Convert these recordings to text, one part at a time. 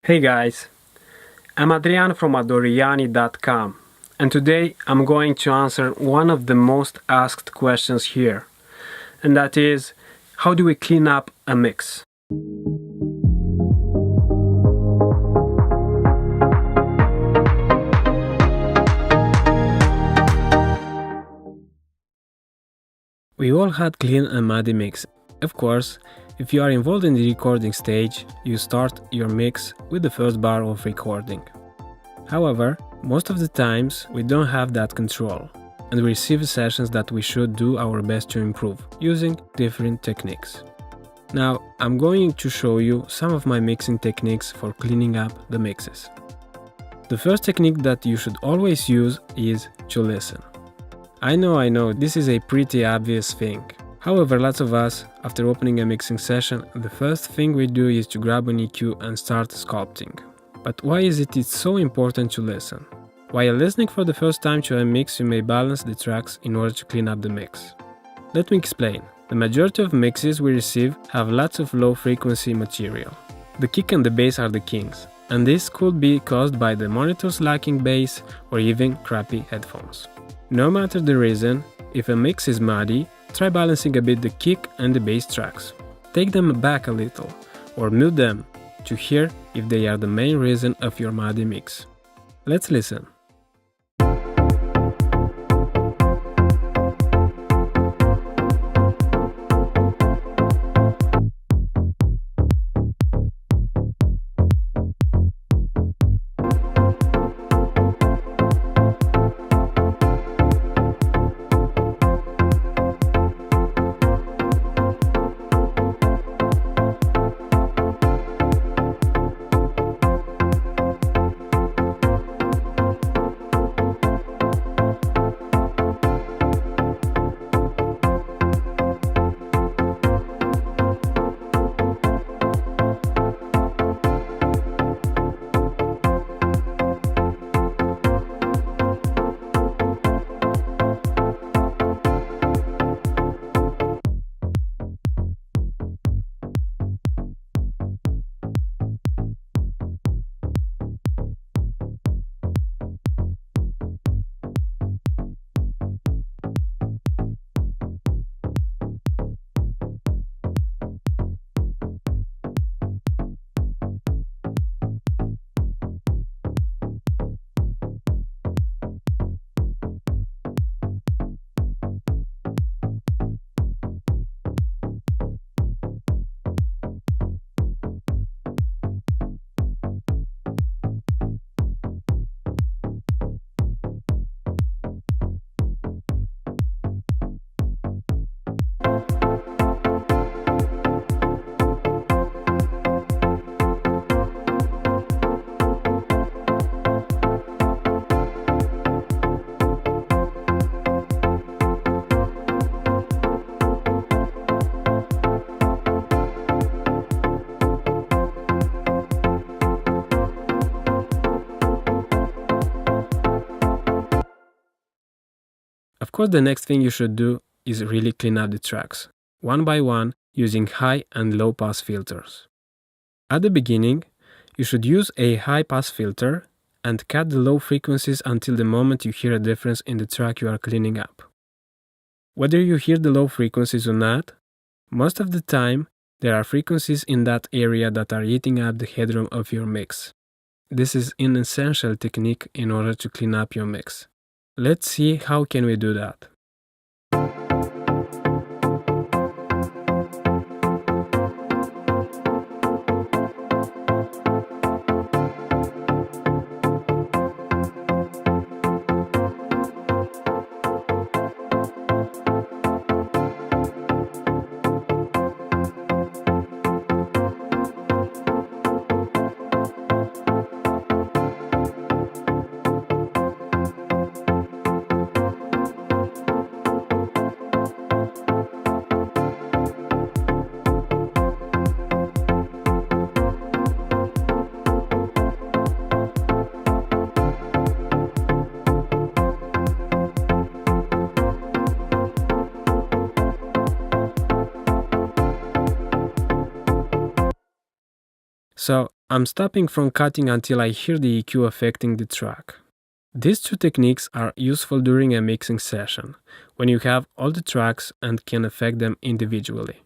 Hey guys, I'm Adrian from adoriani.com, and today I'm going to answer one of the most asked questions here, and that is, how do we clean up a mix? We all had clean and muddy mix. Of course, if you are involved in the recording stage, you start your mix with the first bar of recording. However, most of the times we don't have that control, and we receive sessions that we should do our best to improve, using different techniques. Now, I'm going to show you some of my mixing techniques for cleaning up the mixes. The first technique that you should always use is to listen. I know, this is a pretty obvious thing. However, lots of us, after opening a mixing session, the first thing we do is to grab an EQ and start sculpting. But why is it so important to listen? While listening for the first time to a mix, you may balance the tracks in order to clean up the mix. Let me explain. The majority of mixes we receive have lots of low-frequency material. The kick and the bass are the kings, and this could be caused by the monitors lacking bass or even crappy headphones. No matter the reason, if a mix is muddy, try balancing a bit the kick and the bass tracks. Take them back a little, or mute them, to hear if they are the main reason of your muddy mix. Let's listen. Of course, the next thing you should do is really clean up the tracks, one by one, using high and low pass filters. At the beginning, you should use a high pass filter and cut the low frequencies until the moment you hear a difference in the track you are cleaning up. Whether you hear the low frequencies or not, most of the time there are frequencies in that area that are eating up the headroom of your mix. This is an essential technique in order to clean up your mix. Let's see how can we do that. So I'm stopping from cutting until I hear the EQ affecting the track. These two techniques are useful during a mixing session, when you have all the tracks and can affect them individually.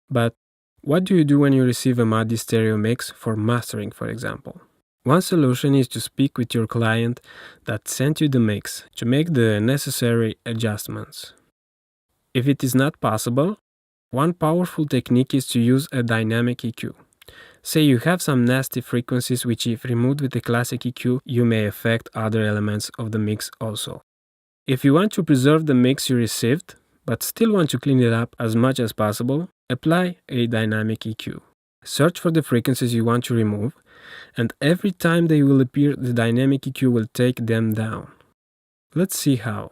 But what do you do when you receive a MIDI stereo mix for mastering, for example? One solution is to speak with your client that sent you the mix to make the necessary adjustments. If it is not possible, one powerful technique is to use a dynamic EQ. Say you have some nasty frequencies which, if removed with a classic EQ, you may affect other elements of the mix also. If you want to preserve the mix you received, but still want to clean it up as much as possible, apply a dynamic EQ. Search for the frequencies you want to remove, and every time they will appear, the dynamic EQ will take them down. Let's see how.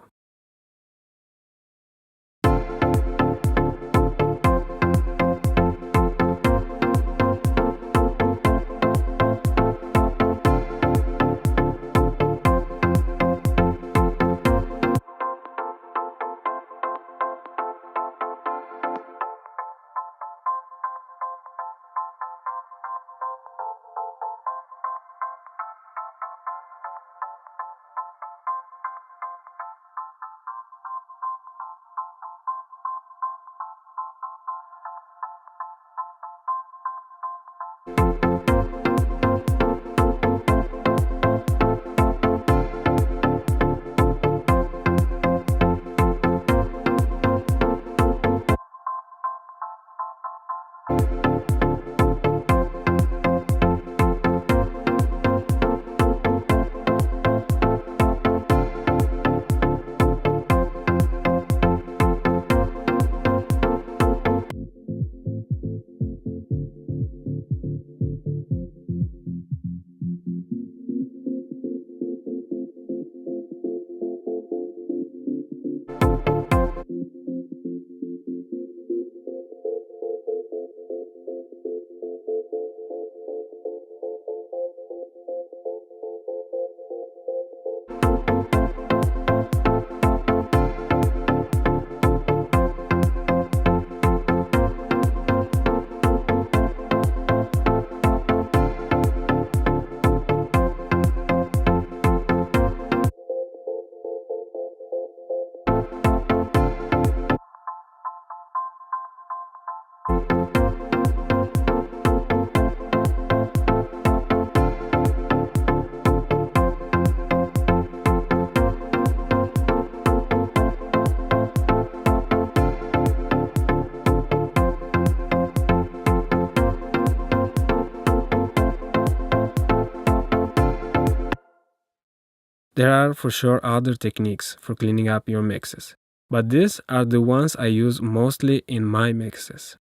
There are for sure other techniques for cleaning up your mixes, but these are the ones I use mostly in my mixes.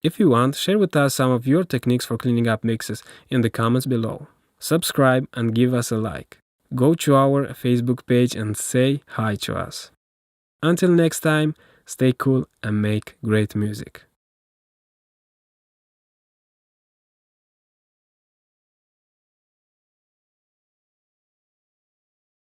If you want, share with us some of your techniques for cleaning up mixes in the comments below. Subscribe and give us a like. Go to our Facebook page and say hi to us. Until next time, stay cool and make great music.